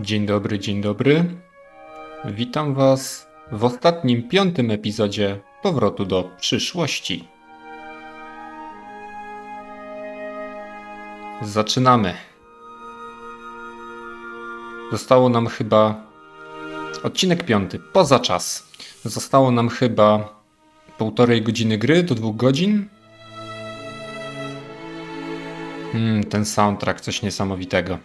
Dzień dobry, dzień dobry. Witam Was w ostatnim, piątym epizodzie Powrotu do przyszłości. Zaczynamy. Zostało nam chyba... Odcinek piąty, Pozaczas. Zostało nam chyba 1,5 godziny gry do 2 godzin. Ten soundtrack, coś niesamowitego.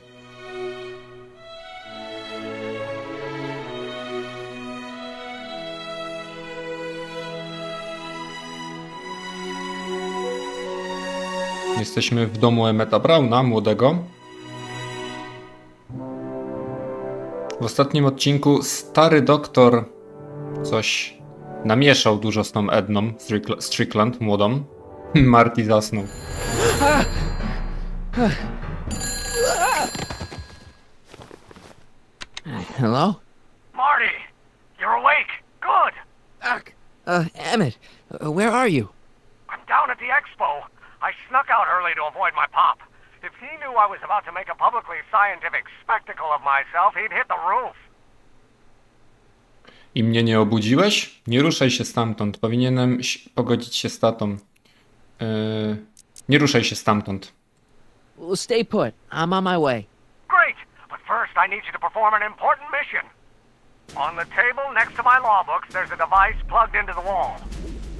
Jesteśmy w domu Emmetta Browna, młodego. W ostatnim odcinku stary doktor coś namieszał dużo z tą Edną Strickland, młodą. Marty zasnął. Hello? Marty! You're awake! Good! Doc! Emmett, where are you? I'm down at the Expo. I snuck out early to avoid my pop. If he knew I was about to make a publicly scientific spectacle of myself, he'd hit the roof. I mnie nie obudziłeś? Nie ruszaj się stamtąd. Powinienem pogodzić się z tatą. Nie ruszaj się stamtąd. Well, stay put. I'm on my way. Great! But first I need you to perform an important mission. On the table next to my law books, there's a device plugged into the wall.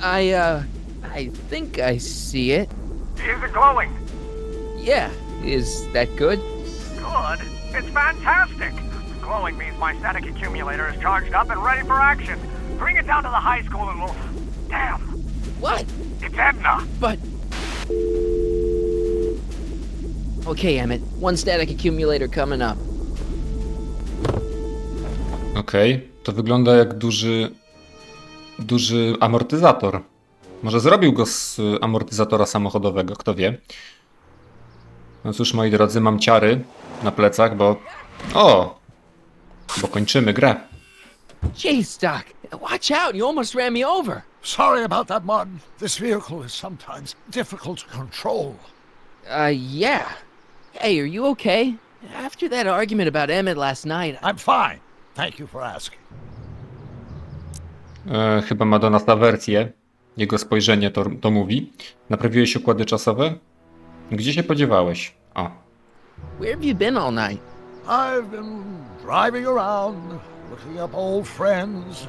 I think I see it. Is it glowing? Yeah. Is that good? Good? It's fantastic! Glowing means my static accumulator is charged up and ready for action. Bring it down to the high school and we'll... Damn! What? It's Edna! But... Okay, Emmett. One static accumulator coming up. Okej, to wygląda jak duży amortyzator. Może zrobił go z amortyzatora samochodowego, kto wie. No cóż, moi drodzy, mam ciary na plecach, bo kończymy grę. Jeez, Doc. Watch out. You almost ran me over. Sorry about that, Martin. This vehicle is sometimes difficult to control. Yeah. Hey, are you okay? After that argument about Emmett last night... I'm fine. Thank you for asking. Chyba ma do nas awersję. Jego spojrzenie to mówi. Naprawiłeś układy czasowe? Gdzie się podziewałeś? O. Where have you been all night? I've been driving around, looking up old friends,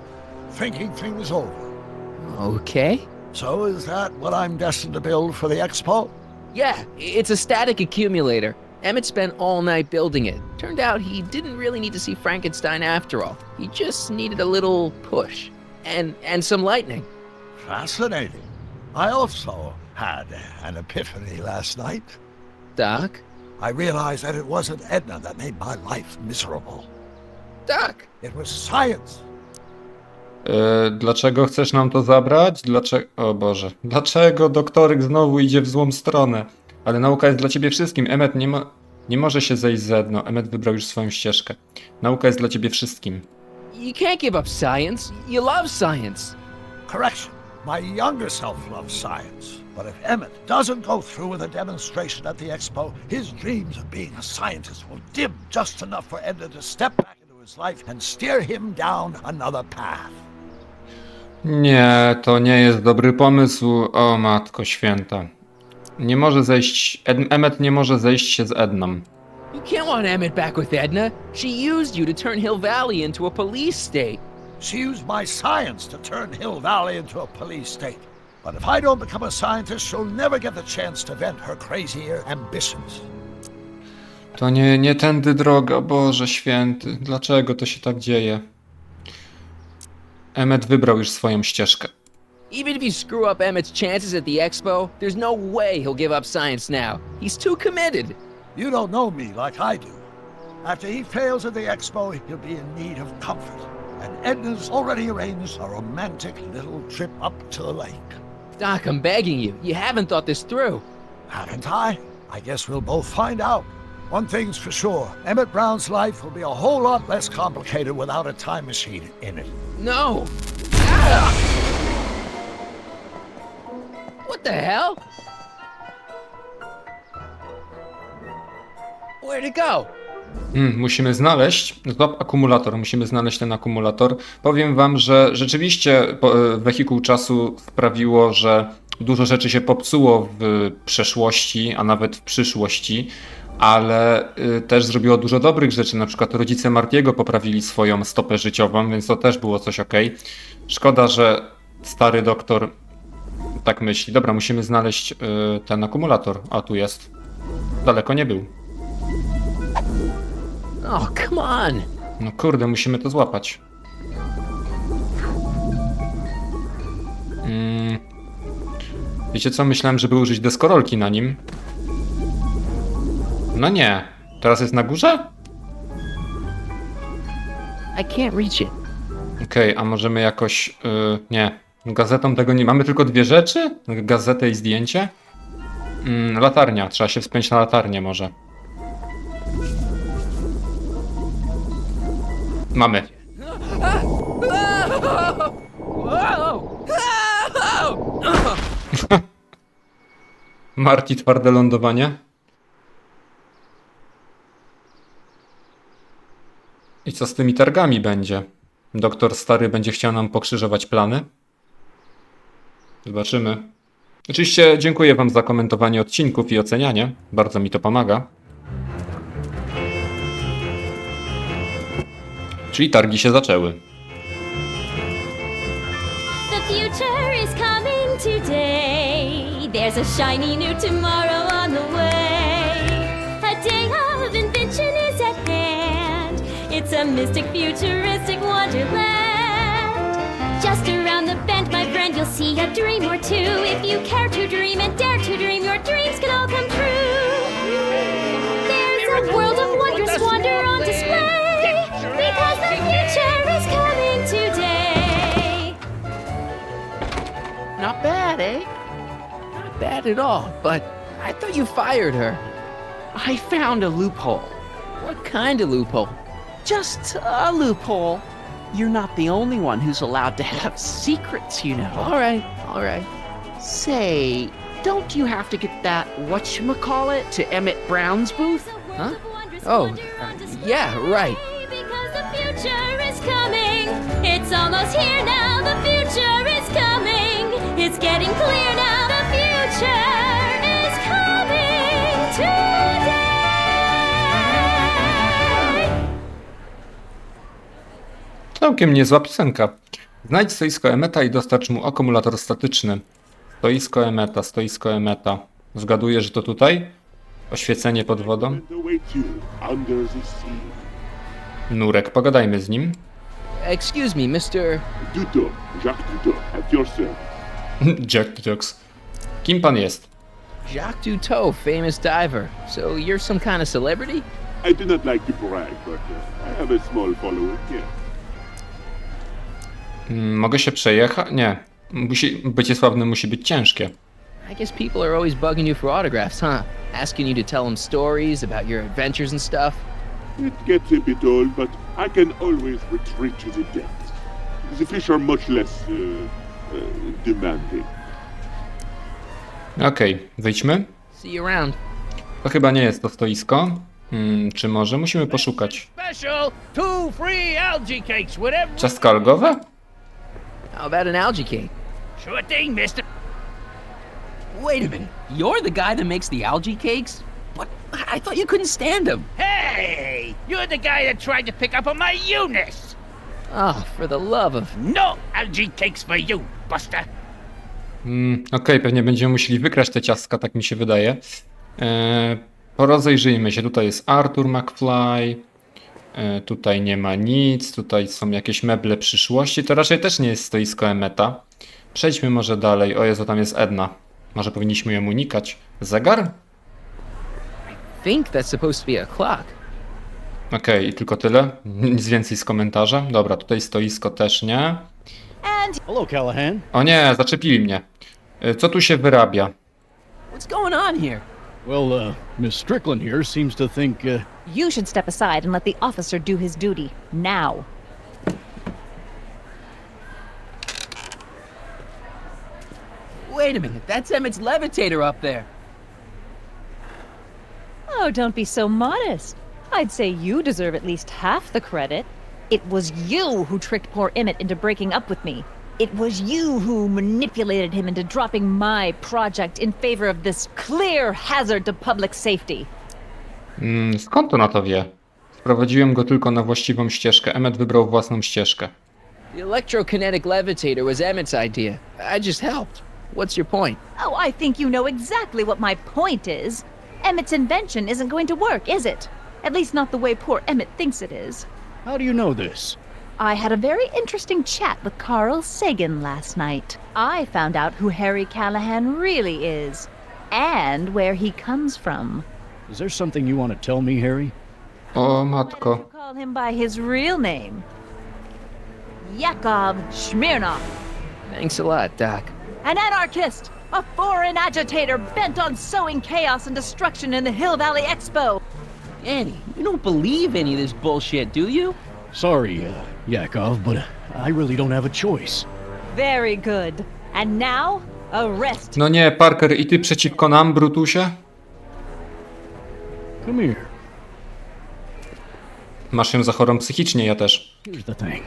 thinking things over. Okay. So is that what I'm destined to build for the Expo? Yeah, it's a static accumulator. Emmett spent all night building it. Turned out he didn't really need to see Frankenstein after all. He just needed a little push. And some lightning. Fascinating. I also had an epiphany last night. Doc? I realized that it wasn't Edna that made my life miserable. Doc! It was science. Dlaczego chcesz nam to zabrać? O Boże. Dlaczego doktoryk znowu idzie w złą stronę? Ale nauka jest dla ciebie wszystkim. Emmett nie może się zejść z Edną. Emmett wybrał już swoją ścieżkę. Nauka jest dla ciebie wszystkim. You can't give up science. You love science. Correction. My younger self loves science. But if Emmett doesn't go through with a demonstration at the Expo, his dreams of being a scientist will dim just enough for Edna to step back into his life and steer him down another path. Nie, to nie jest dobry pomysł. O matko święta. Nie może zejść... Emmett nie może zejść się z Edną. You can't want Emmett back with Edna. She used you to turn Hill Valley into a police state. She used my science to turn Hill Valley into a police state. But if I don't become a scientist, she'll never get the chance to vent her crazier ambitions. To nie tędy droga, Boże święty. Dlaczego to się tak dzieje? Emmett wybrał już swoją ścieżkę. Even if you screw up Emmett's chances at the Expo, there's no way he'll give up science now. He's too committed. You don't know me like I do. After he fails at the Expo, he'll be in need of comfort. And Edna's already arranged a romantic little trip up to the lake. Doc, I'm begging you. You haven't thought this through. Haven't I? I guess we'll both find out. One thing's for sure, Emmett Brown's life will be a whole lot less complicated without a time machine in it. No. Ah! What the hell? Where'd it go? Musimy znaleźć, złap akumulator, musimy znaleźć ten akumulator. Powiem wam, że rzeczywiście wehikuł czasu sprawiło, że dużo rzeczy się popsuło w przeszłości, a nawet w przyszłości, ale też zrobiło dużo dobrych rzeczy, na przykład rodzice Martiego poprawili swoją stopę życiową, więc to też było coś okej. Szkoda, że stary doktor tak myśli. Dobra, musimy znaleźć ten akumulator, a tu jest. Daleko nie był. Oh, come on. No kurde, musimy to złapać. Wiecie co? Myślałem, żeby użyć deskorolki na nim. No nie. Teraz jest na górze? I can't reach it. Okej, a możemy jakoś... nie. Gazetą tego nie... Mamy tylko dwie rzeczy? Gazetę i zdjęcie? Latarnia. Trzeba się wspiąć na latarnię może. Mamy. Marty, twarde lądowanie. I co z tymi targami będzie? Doktor stary będzie chciał nam pokrzyżować plany? Zobaczymy. Oczywiście dziękuję wam za komentowanie odcinków i ocenianie. Bardzo mi to pomaga. Czyli targi się zaczęły. The future is coming today. There's a shiny new tomorrow on the way. A day of invention is at hand. It's a mystic, futuristic wonderland. Just around the bend, my friend, you'll see a dream or two. If you care to dream and dare to dream, your dreams can all come true. There's a world of wonder, squander on display. Because the future is coming today. Not bad, eh? Not bad at all, but I thought you fired her. I found a loophole. What kind of loophole? Just a loophole. You're not the only one who's allowed to have secrets, you know. All right. Say, don't you have to get that whatchamacallit to Emmett Brown's booth? Huh? Oh, yeah, right. Because the future is coming. It's almost here now. The future is coming. It's getting clear now. The future is coming today. Całkiem niezła piosenka. Znajdź stoisko Emmetta i dostarcz mu akumulator statyczny. Stoisko Emmetta. Zgaduję, że to tutaj? Oświecenie pod wodą. Nurek, pogadajmy z nim. Excuse me, Mr. Duto, Jacques Duto, at your service. Jack Jocks. Kim pan jest? Jacques Duteau, famous diver. So you're some kind of celebrity? I do not like to brag, but I have a small following, yes. Mogę się przejechać? Nie. Bycie sławnym musi być ciężkie. I guess people are always bugging you for autographs, huh? Asking you to tell them stories about your adventures and stuff. It gets a bit old, but I can always retreat to the depths. The fish are much less demanding. Okej, wyjdźmy. See you around. To chyba nie jest to stoisko. Czy może? Musimy poszukać. Special 2 free algae cakes, whatever. Ciastka algowe? How about an algae cake? Sure thing, mister. Wait a minute. You're the guy that makes the algae cakes? What? I thought you couldn't stand them. Hey, you're the guy that tried to pick up on my Eunice. Oh, for the love of... No algae cakes for you, Buster. Okej, pewnie będziemy musieli wykraść te ciastka, tak mi się wydaje. Porozejrzyjmy się. Tutaj jest Arthur McFly. Tutaj nie ma nic. Tutaj są jakieś meble przyszłości. To raczej też nie jest stoisko Emmetta. Przejdźmy może dalej. O Jezu, tam jest Edna. Może powinniśmy ją unikać. Zegar? I think that's supposed to be a clock. Okej, i tylko tyle. Nic więcej z komentarza. Dobra, tutaj stoisko też nie. Hello, Callahan. O nie, zaczepili mnie. Co tu się wyrabia? What's going on here? Well, Miss Strickland here seems to think, You should step aside and let the officer do his duty. Now. Wait a minute, that's Emmett's levitator up there. Oh, don't be so modest. I'd say you deserve at least half the credit. It was you who tricked poor Emmett into breaking up with me. It was you who manipulated him into dropping my project in favor of this clear hazard to public safety. Skąd to na to wie? Sprowadziłem go tylko na właściwą ścieżkę. Emmett wybrał własną ścieżkę. The electrokinetic levitator was Emmett's idea. I just helped. What's your point? Oh, I think you know exactly what my point is. Emmett's invention isn't going to work, is it? At least not the way poor Emmett thinks it is. How do you know this? I had a very interesting chat with Carl Sagan last night. I found out who Harry Callahan really is, and where he comes from. Is there something you want to tell me, Harry? O Why matko. don't you call him by his real name? Yakov Smirnov. Thanks a lot, Doc. An anarchist! A foreign agitator bent on sowing chaos and destruction in the Hill Valley Expo! Annie, you don't believe any of this bullshit, do you? Sorry, Yakov, but I really don't have a choice. Very good. And now, arrest. No nie, Parker, i ty przeciwko nam, Brutusie? Come here. Masz ją za chorą psychicznie, ja też. Here's the thing.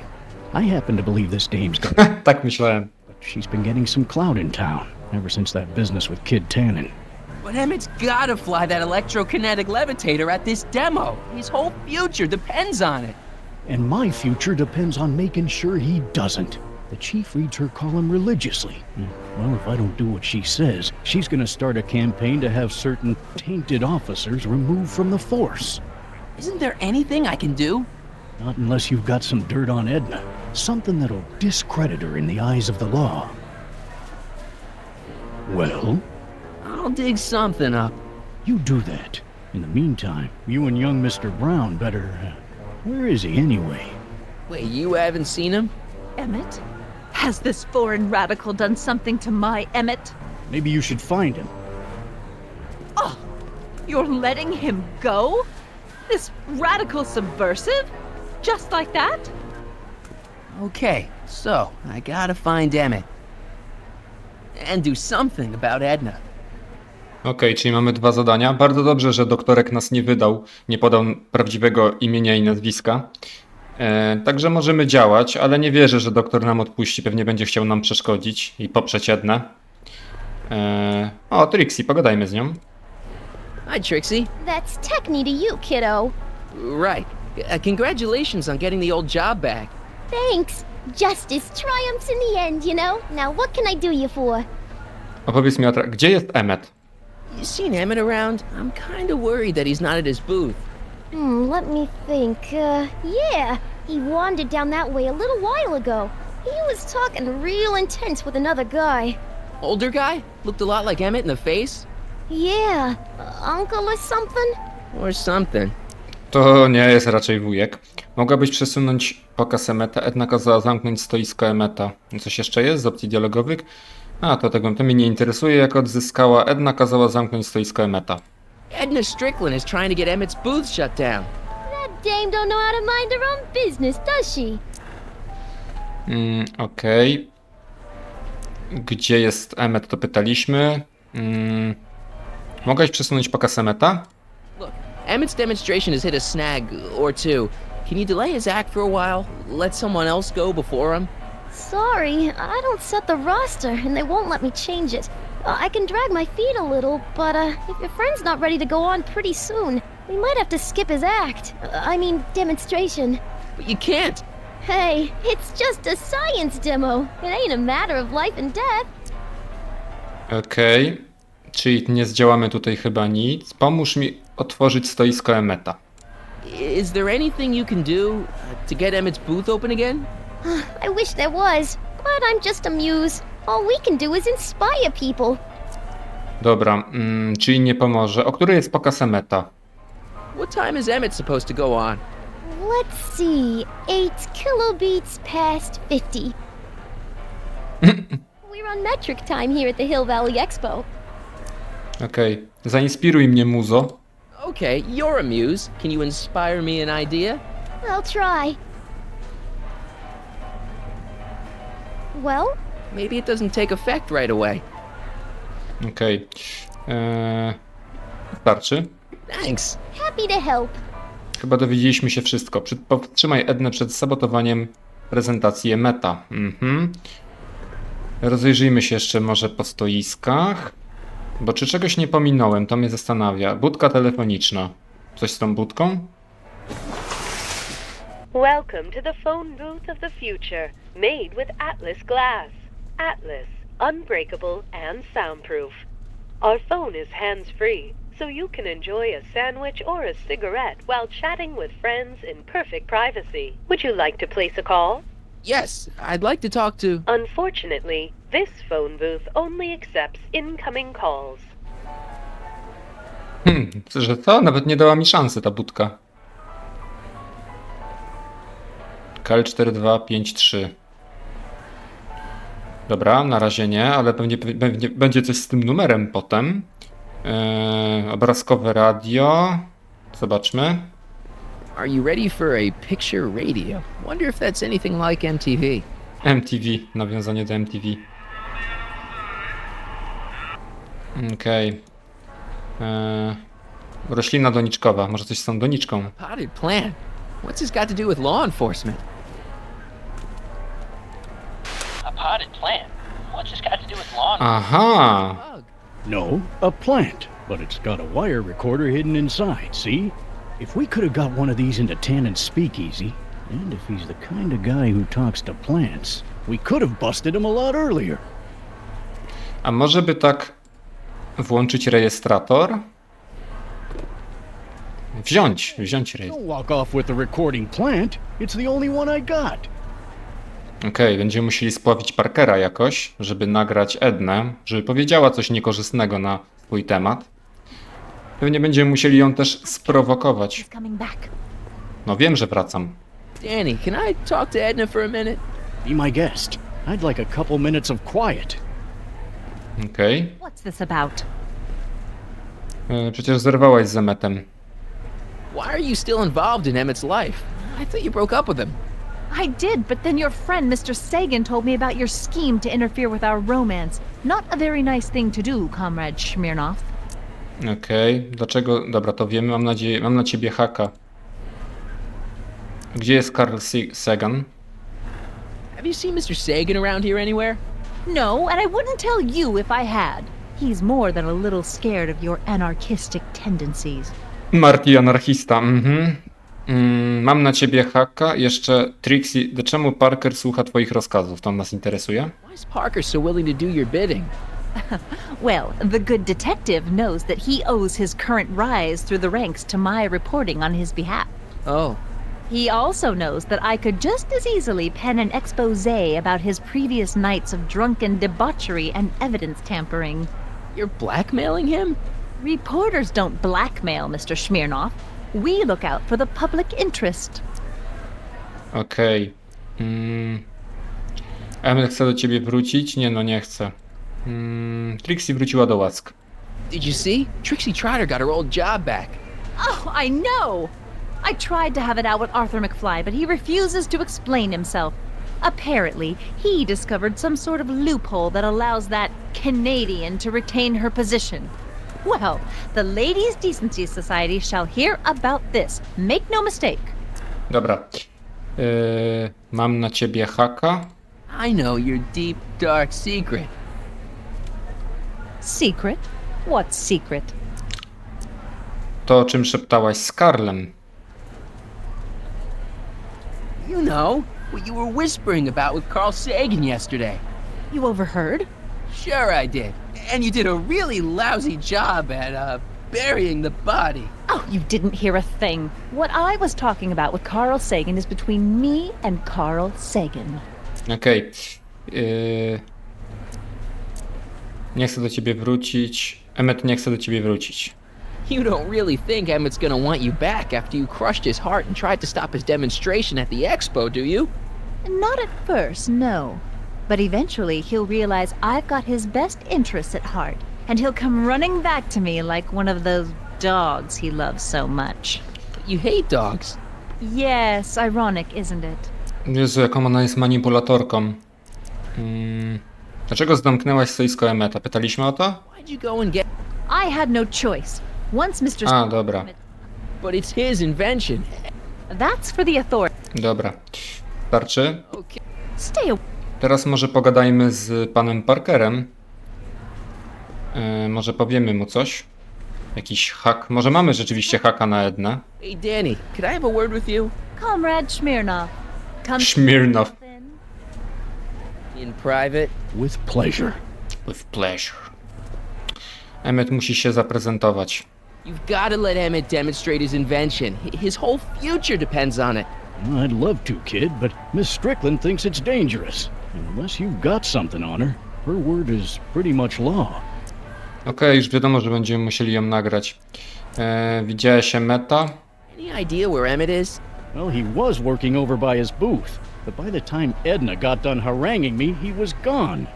I happen to believe this dame's got... Tak myślałem. But she's been getting some clout in town, ever since that business with Kid Tannen. But Emmett's gotta fly that electrokinetic levitator at this demo. His whole future depends on it. And my future depends on making sure he doesn't. The chief reads her column religiously. Well, if I don't do what she says, she's gonna start a campaign to have certain tainted officers removed from the force. Isn't there anything I can do? Not unless you've got some dirt on Edna. Something that'll discredit her in the eyes of the law. Well? I'll dig something up. You do that. In the meantime, you and young Mr. Brown better... where is he anyway? Wait, you haven't seen him? Emmett? Has this foreign radical done something to my Emmett? Maybe you should find him. Oh, you're letting him go? This radical subversive? Just like that? Okay, so I gotta find Emmett. And do something about Edna. Okej, czyli mamy dwa zadania. Bardzo dobrze, że doktorek nas nie wydał, nie podał prawdziwego imienia i nazwiska. Także możemy działać, ale nie wierzę, że doktor nam odpuści. Pewnie będzie chciał nam przeszkodzić i poprzeć Ednę. O, Trixie, pogadajmy z nią. Hi, Trixie. That's techni to you, kiddo. Right. Congratulations on getting the old job back. Thanks. Justice triumphs in the end, you know? Now what can I do you for? Opowiedz mi gdzie jest Emmett? You seen Emmett around? I'm kinda worried that he's not at his booth. Let me think. Yeah. He wandered down that way a little while ago. He was talking real intense with another guy. Older guy? Looked a lot like Emmett in the face? Yeah. Uncle or something? Or something. To nie jest raczej wujek. Mogłabyś przesunąć pokaz Emmetta. Edna kazała zamknąć stoisko Emmetta. Coś jeszcze jest z opcji dialogowych? A, to mnie nie interesuje, jak odzyskała. Edna kazała zamknąć stoisko Emmetta. Edna Strickland is trying to get Emmett's booth shut down. That dame don't know how to mind her own business, does she? Okej. Gdzie jest Emmett, to pytaliśmy. Mogłaś przesunąć pokaz Emmetta? Look, Emmett's demonstration has hit a snag or two. Can you delay his act for a while? Let someone else go before him? Sorry, I don't set the roster, and they won't let me change it. I can drag my feet a little, but if your friend's not ready to go on pretty soon, we might have to skip his act. Demonstration. But you can't. Hey, it's just a science demo. It ain't a matter of life and death. Okej. Czyli nie zdziałamy tutaj chyba nic. Pomóż mi otworzyć stoisko Emmetta. Is there anything you can do to get Emmett's booth open again? I wish there was, but I'm just a muse. All we can do is inspire people. Dobra, czyli nie pomoże. O której jest pokaz Emmetta? What time is Emmett supposed to go on? Let's see, 8 kilobeats past 50. We're on metric time here at the Hill Valley Expo. Okej. Zainspiruj mnie, muzo. Okay, you're a muse. Can you inspire me an idea? I'll try. Well? Maybe it doesn't take effect right away. Okej. Starczy. Thanks. Happy to help. Chyba dowiedzieliśmy się wszystko. Powstrzymaj Ednę przed sabotowaniem prezentacji Emmetta. Rozejrzyjmy się jeszcze może po stoiskach. Bo czy czegoś nie pominąłem, to mnie zastanawia. Budka telefoniczna. Coś z tą budką? Welcome to the phone booth of the future, made with Atlas glass. Atlas, unbreakable and soundproof. Our phone is hands-free, so you can enjoy a sandwich or a cigarette while chatting with friends in perfect privacy. Would you like to place a call? Yes, I'd like to talk to... Unfortunately, this phone booth only accepts incoming calls. Że co? Nawet nie dała mi szansy ta budka. KL4253. Dobra, na razie nie, ale pewnie będzie coś z tym numerem potem. Obrazkowe radio. Zobaczmy. Are you ready for a picture radio? Wonder if that's anything like MTV. MTV, nawiązanie do MTV. Okej. Roślina doniczkowa, może coś z tą doniczką. Potted plant? What's this got to do with law enforcement? A potted plant? What's this got to do with law? Aha! No, a plant, but it's got a wire recorder hidden inside, see? If we could have got one of these into Tannen's speakeasy, and if he's the kind of guy who talks to plants, we could have busted him a lot earlier. A może by tak włączyć rejestrator? Wziąć rejestrator. Don't walk off with the recording plant. It's the only one I got. Okej, będziemy musieli spławić Parkera jakoś, żeby nagrać Ednę, żeby powiedziała coś niekorzystnego na swój temat. Pewnie będziemy musieli ją też sprowokować. He's coming back. No wiem, że wracam. Danny, can I talk to Edna for a minute? Be my guest. I'd like a couple minutes of quiet. Okej. What's this about? Przecież zerwałaś z Emmettem. Why are you still involved in Emmett's life? I thought you broke up with him. I did, but then your friend Mr. Sagan told me about your scheme to interfere with our romance. Not a very nice thing to do, Comrade Smirnoff. Okej. Dlaczego? Dobra, to wiemy. Mam nadzieję. Mam na ciebie haka. Gdzie jest Carl Sagan? Have you seen Mr. Sagan around here anywhere? No, and I wouldn't tell you if I had. He's more than a little scared of your anarchistic tendencies. Marty anarchista. Mam na ciebie haka. Jeszcze Trixie. Dlaczego Parker słucha twoich rozkazów? To nas interesuje. Why is Parker so willing to do your bidding? Well, the good detective knows that he owes his current rise through the ranks to my reporting on his behalf. Oh, He also knows that I could just as easily pen an expose about his previous nights of drunken debauchery and evidence tampering. you're blackmailing him? Reporters don't blackmail, Mr. Smirnoff. We look out for the public interest. Okej. Emmett chce do ciebie wrócić? Nie, no nie chce. Trixie wróciła do łask. Did you see? Trixie Trotter got her old job back. Oh, I know! I tried to have it out with Arthur McFly, but he refuses to explain himself. Apparently, he discovered some sort of loophole that allows that Canadian to retain her position. Well, the Ladies' Decency Society shall hear about this. Make no mistake. Dobra. Mam na ciebie haka. I know your deep, dark secret. Secret? What secret? To, o czym szeptałaś z Karlem. You know, what you were whispering about with Carl Sagan yesterday. You overheard? Sure I did. And you did a really lousy job at, burying the body. Oh, you didn't hear a thing. What I was talking about with Carl Sagan is between me and Carl Sagan. Okej. Nie chcę do ciebie wrócić. Emmett nie chce do ciebie wrócić. You don't really think Emmett's gonna want you back after you crushed his heart and tried to stop his demonstration at the Expo, do you? Not at first, no. But eventually he'll realize I've got his best interests at heart, and he'll come running back to me like one of those dogs he loves so much. You hate dogs. Yes, ironic, isn't it? Jezu, jaką ona jest manipulatorką. Dlaczego zamknęłaś stoisko Emmetta? Pytaliśmy o to? Why'd you go and get... I had no choice. Once Mr. A, dobra. but it's his invention. That's for the authority. Dobra. Starczy? Okay. Stay away. Teraz może pogadajmy z panem Parkerem. Może powiemy mu coś. Jakiś hak. Może mamy rzeczywiście haka na Ednę. Hey, Danny, could I have a word with you? Comrade Smirnov. Come Smirnow. In private? With pleasure. With pleasure. Emmett musi się zaprezentować. You've got to let Emmett demonstrate his invention. His whole future depends on it. I'd love to, kid, but Miss Strickland thinks it's dangerous. Unless you've got something on her, her word is pretty much law. Okej, już wiadomo, że będziemy musieli ją nagrać. Widziałeś Emmetta? Any idea where Emmett is? Well, he was working over by his booth, but by the time Edna got done haranguing me, he was gone.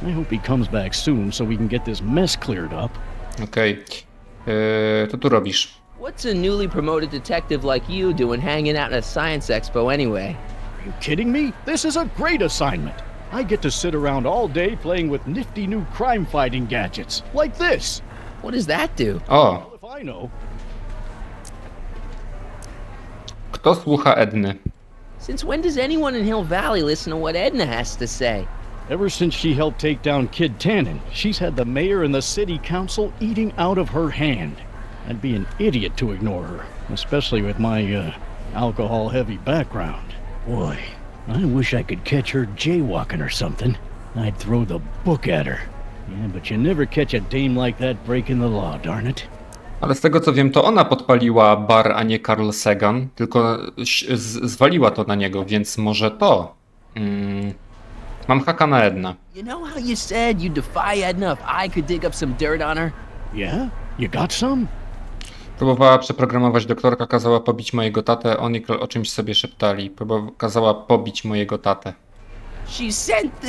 I hope he comes back soon so we can get this mess cleared up. Okej. To tu robisz? What's a newly promoted detective like you doing hanging out at a science expo anyway? Are you kidding me? This is a great assignment. I get to sit around all day playing with nifty new crime-fighting gadgets, like this. What does that do? O! Well, if I know. Kto słucha Edny? Since when does anyone in Hill Valley listen to what Edna has to say? Ever since she helped take down Kid Tannen, she's had the mayor and the city council eating out of her hand. I'd be an idiot to ignore her, especially with my, alcohol-heavy background. Boy, I wish I could catch her jaywalking or something. I'd throw the book at her. Yeah, but you never catch a dame like that breaking the law, darn it. Ale z tego co wiem, to ona podpaliła bar, a nie Carl Sagan, tylko zwaliła to na niego, więc może to. Mam haka na Edna. You know how you said you'd defy Edna if I could dig up some dirt on her? Yeah? You got some? Próbowała przeprogramować doktorka, kazała pobić mojego tatę, oni o czymś sobie szeptali. Kazała pobić mojego tatę. She sent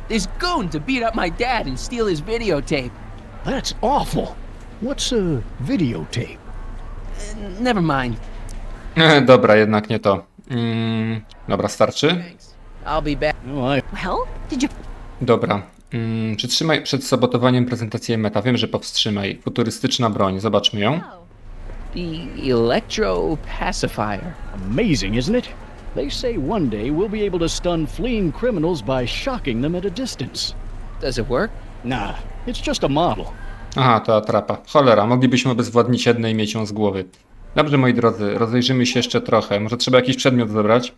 this goon to beat up my dad and steal his videotape. That's awful. What's a videotape? Never mind. Dobra, jednak nie to. Dobra, starczy? Thanks. I'll be back. No, Well, did you... Dobra. Przytrzymaj przed sabotowaniem prezentację Emmetta. Wiem, że powstrzymaj. Futurystyczna broń. Zobaczmy ją. The electro pacifier. amazing, isn't it? They say one day we'll be able to stun fleeing criminals by shocking them at a distance. Does it work? Nah, it's just a model. Aha, to atrapa. Cholera, moglibyśmy obezwładnić jednej i mieć ją z głowy. Dobrze, moi drodzy, rozejrzymy się jeszcze trochę. Może trzeba jakiś przedmiot zebrać.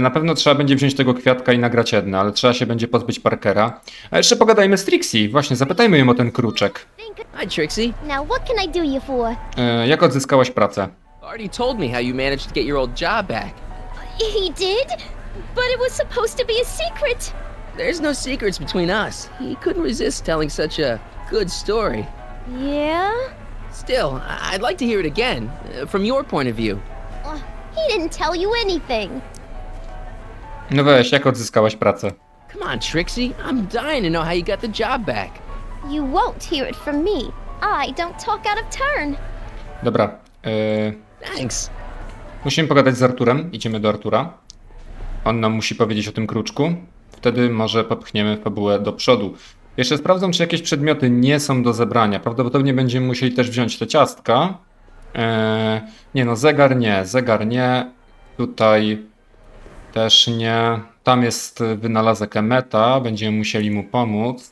Na pewno trzeba będzie wziąć tego kwiatka i nagrać Ednę, ale trzeba się będzie pozbyć Parkera. A jeszcze pogadajmy z Trixie. Właśnie, zapytajmy ją o ten kruczek. Hi, Trixie. Now, what can I do you for? Jak odzyskałaś pracę? Already told me how you managed to get your old job back. He did? But it was supposed to be a secret. There's no secrets between us. He couldn't resist telling such a good story. Yeah? Still, I'd like to hear it again, from your point of view. He didn't tell you anything. No weź, jak odzyskałaś pracę? Come on, Trixie. I'm dying to know how you got the job back. You won't hear it from me. I don't talk out of turn. Dobra. Thanks. Musimy pogadać z Arturem. Idziemy do Artura. On nam musi powiedzieć o tym kruczku. Wtedy może popchniemy fabułę do przodu. Jeszcze sprawdzam, czy jakieś przedmioty nie są do zebrania. Prawdopodobnie będziemy musieli też wziąć te ciastka. Nie no, zegar nie. Tutaj też nie. Tam jest wynalazek Emmetta. Będziemy musieli mu pomóc.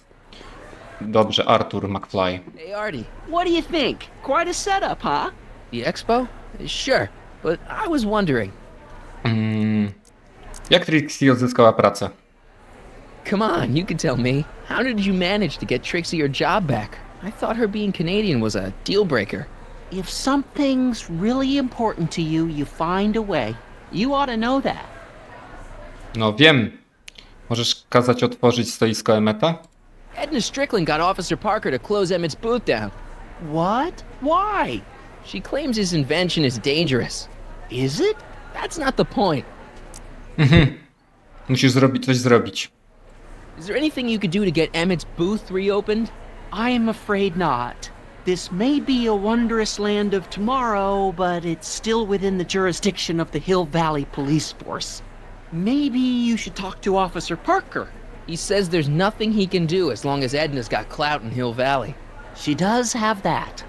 Dobrze, Arthur McFly. Hey, Artie. What do you think? Quite a setup, huh? The Expo? Sure, but I was wondering. Jak Trixie odzyskała pracę? Come on, you can tell me. How did you manage to get Trixie her job back? I thought her being Canadian was a deal breaker. If something's really important to you, you find a way. You ought to know that. No wiem. Możesz kazać otworzyć stoisko Emmetta? Edna Strickland got Officer Parker to close Emmett's booth down. What? Why? She claims his invention is dangerous. Is it? That's not the point. Musisz coś zrobić. Is there anything you could do to get Emmett's booth reopened? I am afraid not. This may be a wondrous land of tomorrow, but it's still within the jurisdiction of the Hill Valley Police Force. Maybe you should talk to Officer Parker. He says there's nothing he can do as long as Edna's got clout in Hill Valley. She does have that.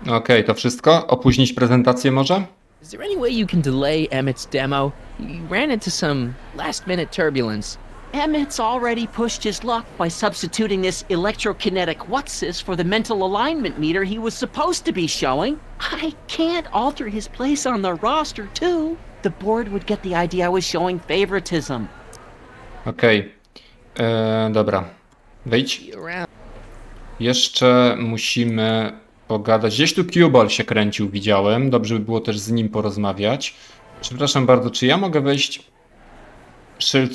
Okej, to wszystko? Opóźnić prezentację może? Is there any way you can delay Emmett's demo? He ran into some last-minute turbulence. Emmett's already pushed his luck by substituting this electrokinetic what's-this for the mental alignment meter he was supposed to be showing. I can't alter his place on the roster, too. The board would get the idea I was showing favoritism. Okej. Dobra. Wyjdź. Be around. Jeszcze musimy pogadać. Gdzieś tu Cuball się kręcił, widziałem. Dobrze by było też z nim porozmawiać. Przepraszam bardzo, czy ja mogę wejść szyld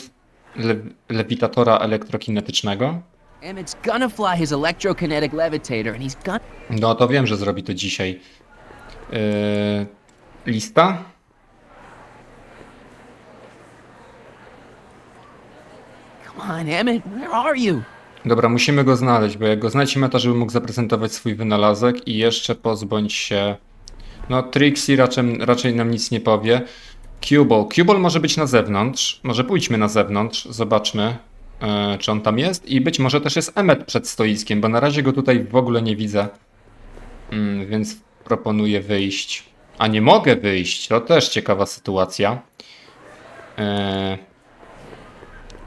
lewitatora elektrokinetycznego? Emmett's gonna fly his electrokinetic levitator, and he's gonna... No to wiem, że zrobi to dzisiaj. Lista? Come on, Emmett, where are you? Dobra, musimy go znaleźć, bo jak go znajdziemy, to żeby mógł zaprezentować swój wynalazek i jeszcze pozbądź się... No, Trixie raczej nam nic nie powie. Cuball może być na zewnątrz. Może pójdźmy na zewnątrz, zobaczmy, czy on tam jest. I być może też jest Emmett przed stoiskiem, bo na razie go tutaj w ogóle nie widzę. Więc proponuję wyjść. A nie mogę wyjść, to też ciekawa sytuacja.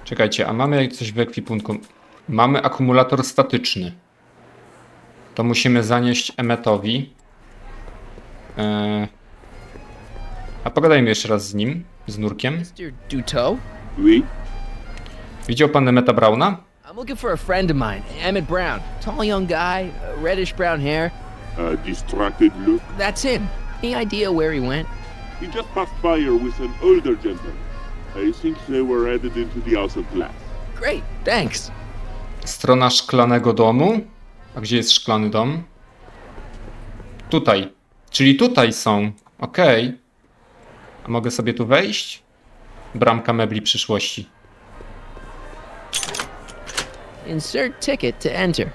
Czekajcie, a mamy coś w ekwipunku? Mamy akumulator statyczny. To musimy zanieść Emmettowi. A pogadajmy jeszcze raz z nim, z Nurkiem. Mr. Duteau? Oui? Widział pan Emmetta Browna? I'm looking for a friend of mine, Emmett Brown. Tall young guy, reddish brown hair. Distracted look. That's him. Any idea where he went? He just passed by here with an older gentleman. I think they were headed into the house of glass. Great, thanks. Strona szklanego domu. A gdzie jest szklany dom? Tutaj. Czyli tutaj są. Okej. A mogę sobie tu wejść? Bramka mebli przyszłości. Insert ticket to enter.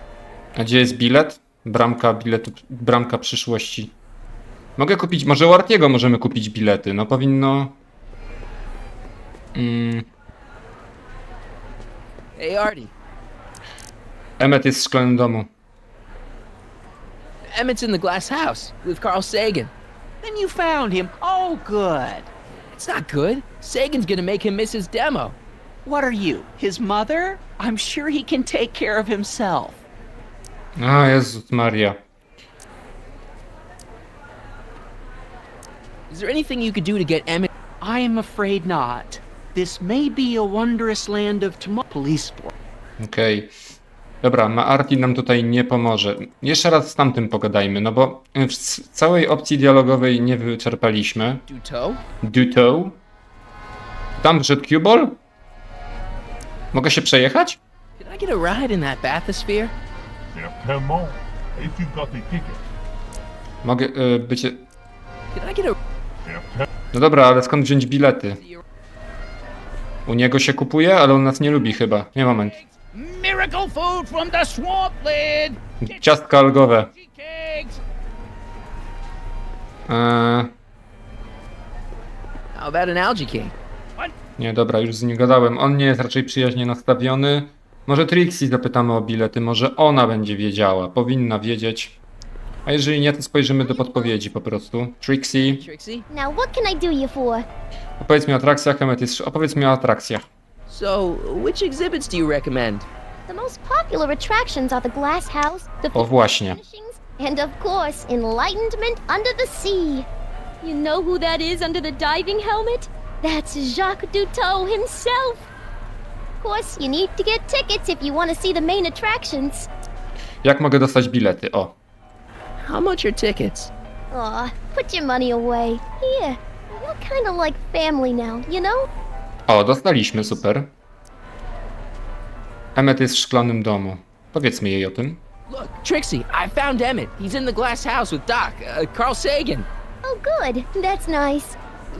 A gdzie jest bilet? Bramka biletu, bramka przyszłości. Mogę kupić, może u Artiego możemy kupić bilety. No powinno... Hey, Artie. Emmett jest w szklanym domu. Emmett's in the glass house with Carl Sagan. Then you found him. Oh, good. It's not good. Sagan's gonna make him miss his demo. What are you, his mother? I'm sure he can take care of himself. A, Jezus Maria. Is there anything you could do to get Emmett? I am afraid not. This may be a wondrous land of tomorrow. Police force. Okej. Dobra, Artie nam tutaj nie pomoże. Jeszcze raz z tamtym pogadajmy, no bo w całej opcji dialogowej nie wyczerpaliśmy. Duteau? Tam wszedł Cuball? Mogę się przejechać? Can I get a ride in that bathysphere? Certainement, if you've got a ticket. Mogę być... Can I get a... No dobra, ale skąd wziąć bilety? U niego się kupuje, ale on nas nie lubi chyba. Nie, moment. Miracle food from the swampland! Ciastka algowe. How about an algae king? Nie, dobra, już z nim gadałem. On nie jest raczej przyjaźnie nastawiony. Może Trixie zapytamy o bilety, może ona będzie wiedziała. Powinna wiedzieć. A jeżeli nie, to spojrzymy do podpowiedzi po prostu. Trixie, Now, what can I do you for? opowiedz mi o atrakcjach. Emmett jest... Opowiedz mi o atrakcjach. So, which exhibits do you recommend? The most popular attractions are the Glass House, the O właśnie. furnishings, and of course, Enlightenment Under the Sea. You know who that is under the diving helmet? That's Jacques Duteau himself. Of course, you need to get tickets if you want to see the main attractions. Jak mogę dostać bilety? O. How much are tickets? Aw, put your money away. Here, you're kind of like family now, you know? O, dostaliśmy, super. Emmett jest w szklanym domu. Powiedzmy jej o tym. Look, Trixie, I found Emmett. He's in the glass house with Doc, Carl Sagan. Oh, good. That's nice.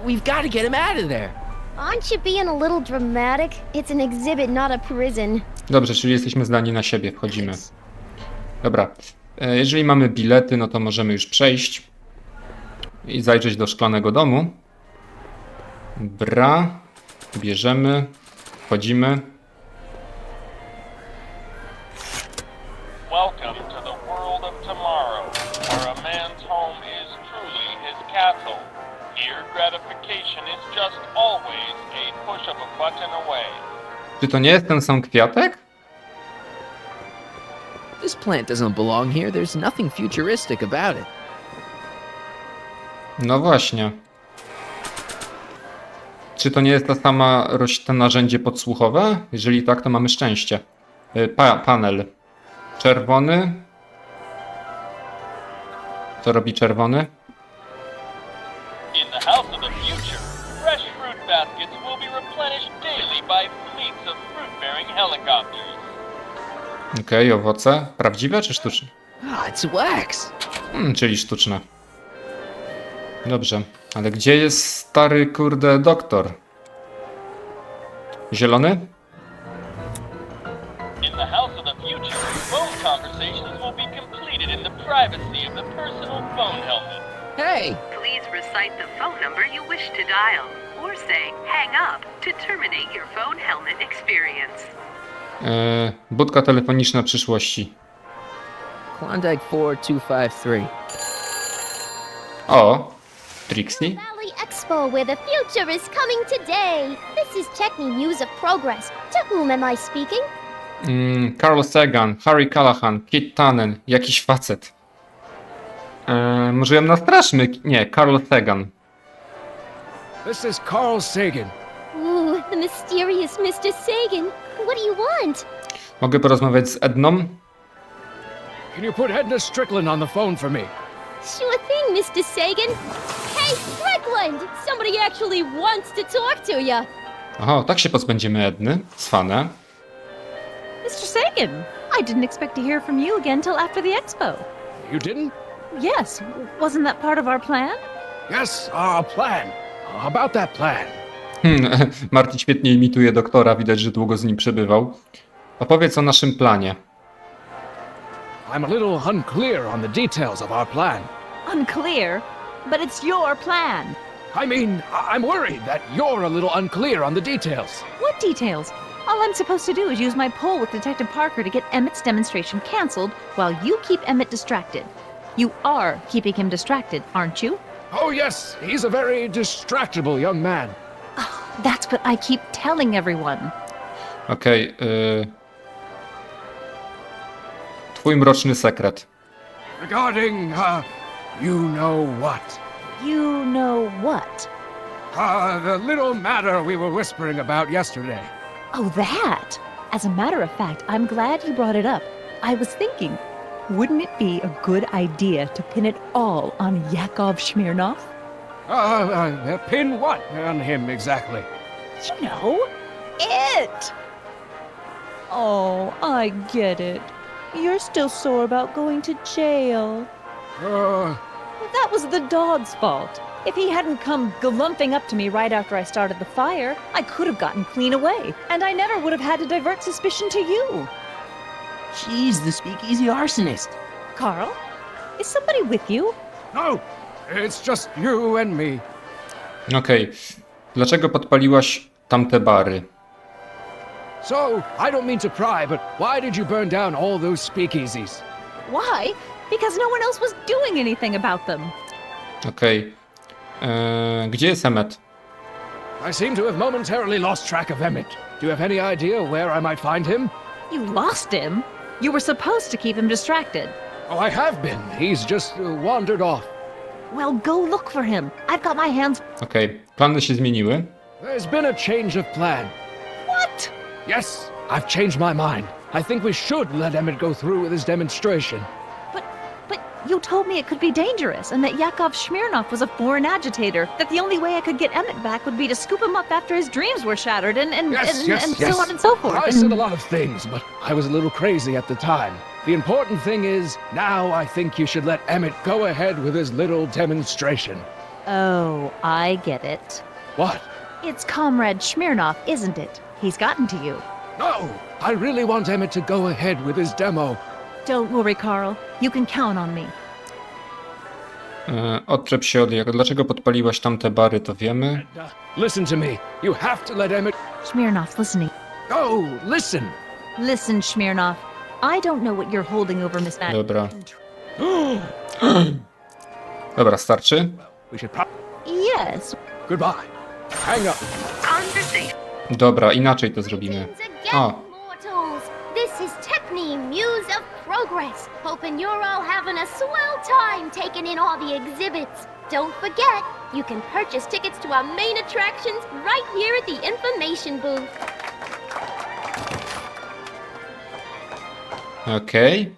We've got to get him out of there. Aren't you being a little dramatic? It's an exhibit, not a prison. Dobrze, czyli jesteśmy zdani na siebie. Wchodzimy. Dobra. Jeżeli mamy bilety, no to możemy już przejść i zajrzeć do szklanego domu. Bra. Bierzemy. Wchodzimy. Welcome to the world of tomorrow, where a man's home is truly his castle. Here, gratification is just always a push of a button away. Czy to nie jest ten sam kwiatek? This plant doesn't belong here. There's nothing futuristic about it. No właśnie. Czy to nie jest ta sama to narzędzie podsłuchowe? Jeżeli tak, to mamy szczęście. Panel. Czerwony. Co robi czerwony? In the house of the future, fresh fruit baskets will be replenished daily by fleets of fruit-bearing helicopters. Okej, owoce. Prawdziwe czy sztuczne? Ah, it's wax. Czyli sztuczne. Dobrze. Ale gdzie jest stary, kurde, doktor? Zielony? In the house of the future, phone conversations will be completed in the privacy of the personal phone helmet. Hey! Please recite the phone number you wish to dial, or say hang up to terminate your phone helmet experience. Budka telefoniczna przyszłości. Klondike 4253. O! Trixie? Valley Expo, where the future is coming today. This is Techni News of Progress. To whom am I speaking? Carl Sagan, Harry Callahan, Kit Tannen, jakiś facet. Może ją nastraszmy? Nie, Carl Sagan. This is Carl Sagan. Ooh, the mysterious Mr. Sagan. What do you want? Mogę porozmawiać z Edną? Can you put Edna Strickland on the phone for me? Sure thing, Mr. Sagan. Hey, Strickland! Somebody actually wants to talk to you. Oho, tak się pozbędziemy Edny. Cwane. Mr. Sagan, I didn't expect to hear from you again till after the expo. You didn't? Yes, wasn't that part of our plan? Yes, our plan. About that plan. Martin świetnie imituje doktora, widać, że długo z nim przebywał. Opowiedz o naszym planie. I'm a little unclear on the details of our plan. Unclear, but it's your plan. I mean, I'm worried that you're a little unclear on the details. What details? All I'm supposed to do is use my poll with Detective Parker to get Emmett's demonstration canceled while you keep Emmett distracted. You are keeping him distracted, aren't you? Oh yes, he's a very distractible young man. That's what I keep telling everyone. Okej, twój mroczny sekret. Regarding, you know what? You know what? The little matter we were whispering about yesterday. Oh, that! As a matter of fact, I'm glad you brought it up. I was thinking, wouldn't it be a good idea to pin it all on Yakov Smirnov? Pin what on him exactly? You know, it! Oh, I get it. You're still sore about going to jail. That was the dog's fault. If he hadn't come galumping up to me right after I started the fire, I could have gotten clean away, and I never would have had to divert suspicion to you. She's the speakeasy arsonist. Carl, is somebody with you? No, it's just you and me. Okej. Dlaczego podpaliłaś tamte bary? So, I don't mean to pry, but why did you burn down all those speakeasies? Why? Because no one else was doing anything about them. Okej. Gdzie jest Emmett? I seem to have momentarily lost track of Emmett. Do you have any idea where I might find him? You lost him? You were supposed to keep him distracted. Oh, I have been. He's just wandered off. Well, go look for him. I've got my hands... Okej. Plany się zmieniły. There's been a change of plan. What? Yes, I've changed my mind. I think we should let Emmett go through with his demonstration. But you told me it could be dangerous and that Yakov Smirnov was a foreign agitator, that the only way I could get Emmett back would be to scoop him up after his dreams were shattered and so on and so forth. I said a lot of things, but I was a little crazy at the time. The important thing is, now I think you should let Emmett go ahead with his little demonstration. Oh, I get it. What? It's Comrade Smirnov, isn't it? He's gotten to you. No, I really want Emmett to go ahead with his demo. Don't worry, Carl. You can count on me. Odczep się od jego. Dlaczego podpaliłaś tamte bary, to wiemy. Listen to me. You have to let Emmett... Smirnov, listening. Go, listen. Listen, Smirnov. I don't know what you're holding over Miss Matt. Dobra. Dobra, starczy? We should probably... Yes. Goodbye. Hang up. Dobra, inaczej to zrobimy. O, Mortals, this is Techne, Muse of Progress. Hoping you're all having a swell time taking in all the exhibits. Don't forget, you can purchase tickets to our main attractions right here at the information booth. okej.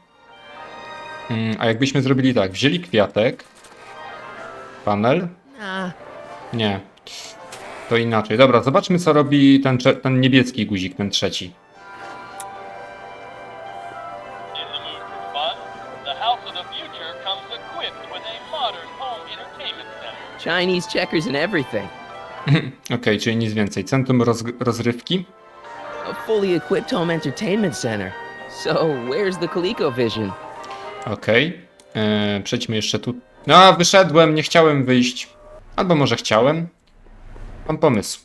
A jakbyśmy zrobili tak, wzięli kwiatek. Panel? Nie. To inaczej. Dobra, zobaczmy co robi ten niebieski guzik, ten trzeci. In the mood for fun? The House of the Future comes equipped with a modern home entertainment center. Chinese checkers and everything. Okej, czyli nic więcej. Centrum rozrywki. A fully equipped home entertainment center. So, where's the ColecoVision? Okej. Przejdźmy jeszcze tu. No, wyszedłem, nie chciałem wyjść. Albo może chciałem. Mam pomysł.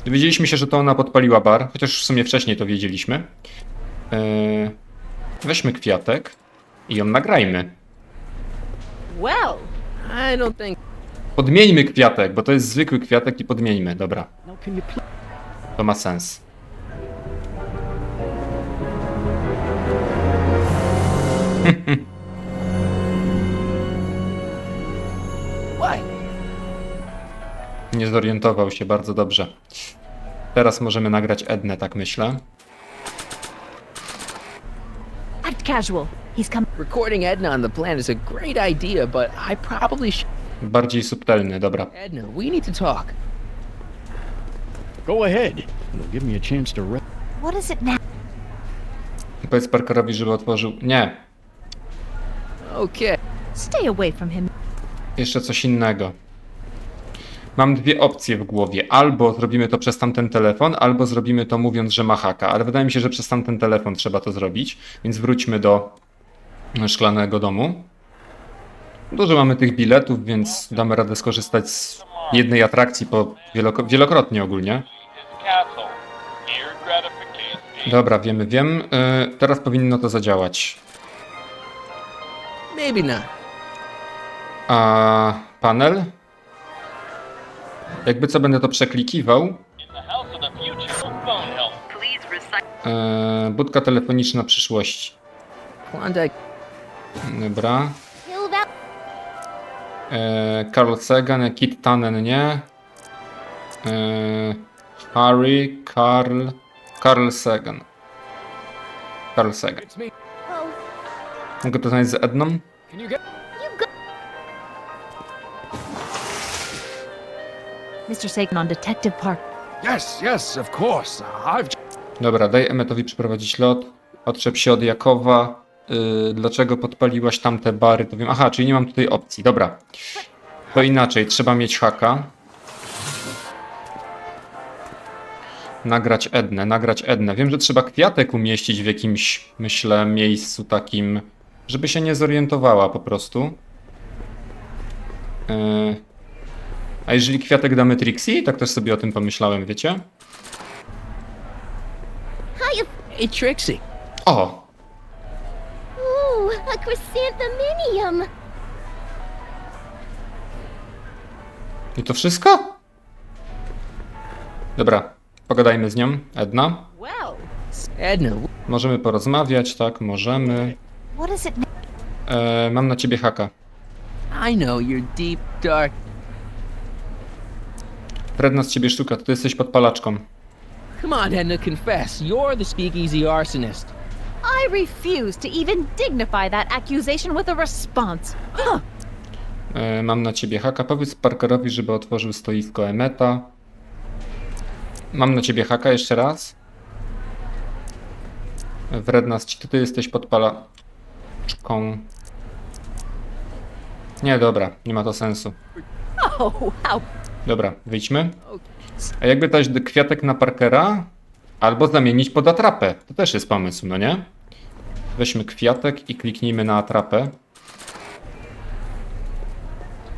Dowiedzieliśmy się, że to ona podpaliła bar, chociaż w sumie wcześniej to wiedzieliśmy. Weźmy kwiatek i ją nagrajmy. Well, I don't think... Podmieńmy kwiatek, bo to jest zwykły kwiatek i podmieńmy. Dobra, Now can you please... to ma sens. Nie zorientował się bardzo dobrze. Teraz możemy nagrać Ednę, tak myślę. Act casual. He's come. Recording Edna on the plan is a great idea, but I probably should... Bardziej subtelny, dobra. Edna, we need to talk. Go ahead. It'll give me a chance to rest. What is it now? Powiedz Parkerowi, żeby otworzył... Nie, Okay. Stay away from him. jeszcze coś innego. Mam dwie opcje w głowie. Albo zrobimy to przez tamten telefon, albo zrobimy to mówiąc, że ma haka. Ale wydaje mi się, że przez tamten telefon trzeba to zrobić. Więc wróćmy do szklanego domu. Dużo mamy tych biletów, więc damy radę skorzystać z jednej atrakcji wielokrotnie ogólnie. His castle. Here gratification. Dobra, wiem. Teraz powinno to zadziałać. Maybe not. A panel? Jakby co, będę to przeklikiwał. In the House of the Future, phone help. Budka telefoniczna przyszłości. Klondike. Dobra. Hill Valley. Carl Sagan, Kit Tannen, nie. Harry, Carl Sagan. Carl Sagan. It's me. Oh, Mogę to znaleźć z Edną? Can you get... you go. Mr. Sagan on Detective Park. Yes, of course. I've... Dobra, daj Emmetowi przeprowadzić lot. Odczep się od Jakowa. Dlaczego podpaliłaś tamte bary? To wiem. Aha, czyli nie mam tutaj opcji. Dobra. To inaczej. Trzeba mieć haka. Nagrać Ednę. Wiem, że trzeba kwiatek umieścić w jakimś, myślę, miejscu takim, żeby się nie zorientowała po prostu. A jeżeli kwiatek damy Trixie? Tak też sobie o tym pomyślałem, wiecie? Hey, Trixie. O! Ooh, a chrysanthemum. I to wszystko? Dobra, pogadajmy z nią, Edna. Well, Edna, Możemy porozmawiać, tak, możemy. what is it now? Mam na ciebie haka. I know you're deep, dark. Fred nas ciebie szuka, to ty jesteś podpalaczką. Come on, Edna, confess. You're the speakeasy arsonist. I refuse to even dignify that accusation with a response. Huh. Mam na ciebie haka. Powiedz Parkerowi, żeby otworzył stoisko Emmetta. Mam na ciebie haka jeszcze raz. Wrednas, czy ty jesteś podpalaczką? Nie, dobra, nie ma to sensu. Oh, how Dobra, wyjdźmy. A jakby dać kwiatek na Parkera? Albo zamienić pod atrapę. To też jest pomysł, no nie? Weźmy kwiatek i kliknijmy na atrapę.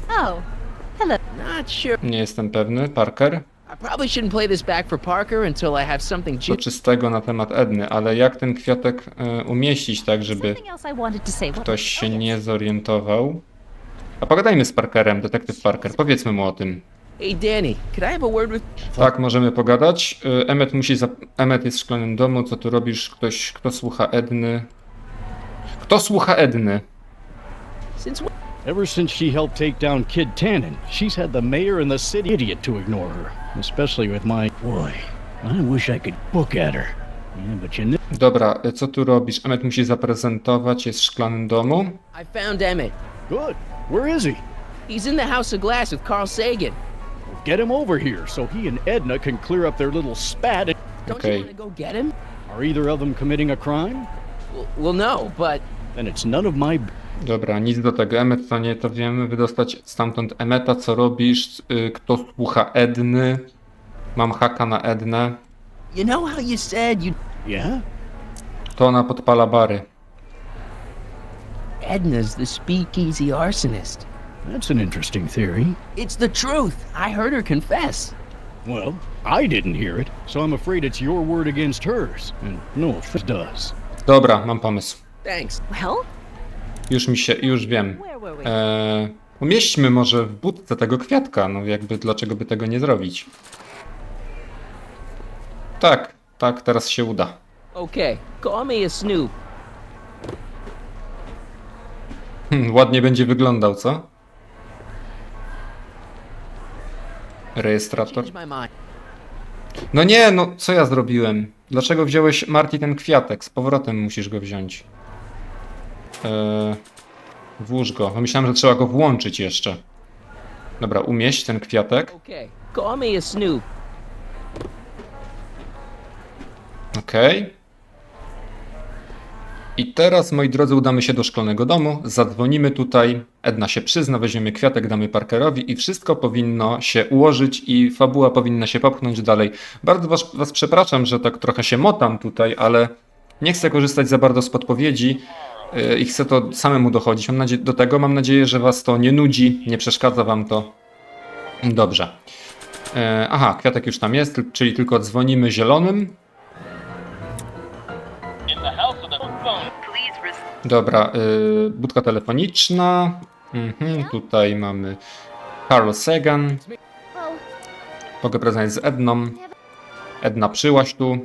Oh, hello. Not sure. Nie jestem pewny. Parker? I probably shouldn't play this back for Parker until I have something Co czystego na temat Edny, ale jak ten kwiatek umieścić tak, żeby Something else I wanted to say. ktoś się nie zorientował? A pogadajmy z Parkerem, detektyw Parker, powiedzmy mu o tym. Hey Danny, could I have a word with... Tak, możemy pogadać. Emmett jest w szklanym domu, co tu robisz? Kto słucha Edny? Kto słucha Edny? Ever since she helped take down Kid Tannen, she's had the mayor and the city idiot to ignore her. Especially with my... Boy, I wish I could book at her. Yeah, but you know... Dobra, co tu robisz? Emmett musi zaprezentować, jest w szklanym domu. I found Emmett. Good. Where is he? He's in the House of Glass with Carl Sagan. Get him over here so he and Edna can clear up their little spat. Don't Okay. you want to go get him? Are either of them committing a crime? Well, no, but... Then it's none of my... Dobra, nic do tego. Emmett to nie, to wiemy. Wydostać stamtąd Emmetta, co robisz? Kto słucha Edny? Mam haka na Ednę. You know how you said you... Yeah? To ona podpala bary. Edna's the speakeasy arsonist. That's an interesting theory. It's the truth. I heard her confess. Well, I didn't hear it, so I'm afraid it's your word against hers. And no offense does. Dobra, mam pomysł. Thanks. Well, Już wiem. where were we? Umieśćmy może w budce tego kwiatka, no jakby dlaczego by tego nie zrobić? Tak, teraz się uda. Okay, call me a snoop. Ładnie będzie wyglądał, co? Rejestrator. Change my mind. No nie, no co ja zrobiłem? Dlaczego wziąłeś, Marty, ten kwiatek? Z powrotem musisz go wziąć. Włóż go. No myślałem, że trzeba go włączyć jeszcze. Dobra, umieść ten kwiatek. Okay, call me a snoop. Okej. I teraz, moi drodzy, udamy się do szklanego domu, zadzwonimy tutaj, Edna się przyzna, weźmiemy kwiatek, damy Parkerowi i wszystko powinno się ułożyć i fabuła powinna się popchnąć dalej. Bardzo was przepraszam, że tak trochę się motam tutaj, ale nie chcę korzystać za bardzo z podpowiedzi i chcę to samemu dochodzić. Mam nadzieję, że was to nie nudzi, nie przeszkadza wam to. Dobrze. Aha, kwiatek już tam jest, czyli tylko dzwonimy zielonym. Dobra, budka telefoniczna. Tutaj mamy Carl Sagan. Mogę porozmawiać z Edną. Edna, przyłaś tu.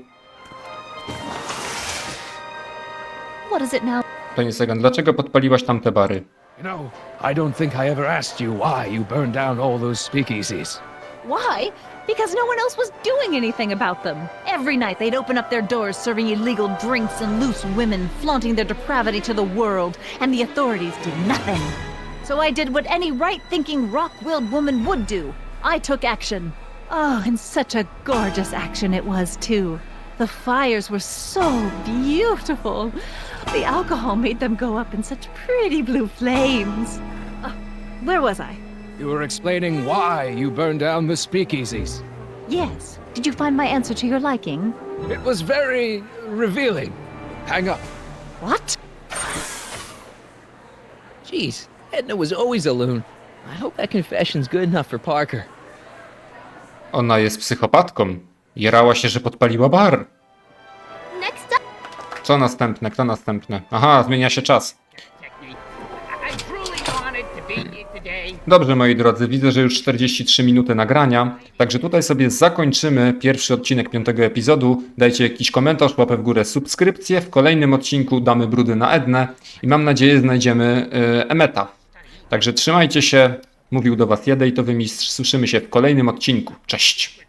What is it now? Panie Sagan, dlaczego podpaliłaś tamte bary? You know, I don't think I ever asked you why you burned down all those speakeasies. Why? Because no one else was doing anything about them. Every night they'd open up their doors serving illegal drinks and loose women, flaunting their depravity to the world, and the authorities did nothing. So I did what any right-thinking, rock-willed woman would do. I took action. Oh, and such a gorgeous action it was, too. The fires were so beautiful. The alcohol made them go up in such pretty blue flames. Where was I? You were explaining why you burned down the speakeasies. Yes. Did you find my answer to your liking? It was very revealing. Hang up. What? Jeez, Edna was always a loon. I hope that confession's good enough for Parker. Ona jest psychopatką. Jarała się, że podpaliła bar. Next up. Co następne? Kto następny? Aha, zmienia się czas. Dobrze, moi drodzy, widzę, że już 43 minuty nagrania, także tutaj sobie zakończymy pierwszy odcinek 5. epizodu. Dajcie jakiś komentarz, łapę w górę, subskrypcję. W kolejnym odcinku damy brudy na Ednę i mam nadzieję znajdziemy Emmetta. Także trzymajcie się, mówił do was Jedej, to wy mistrz. Słyszymy się w kolejnym odcinku. Cześć!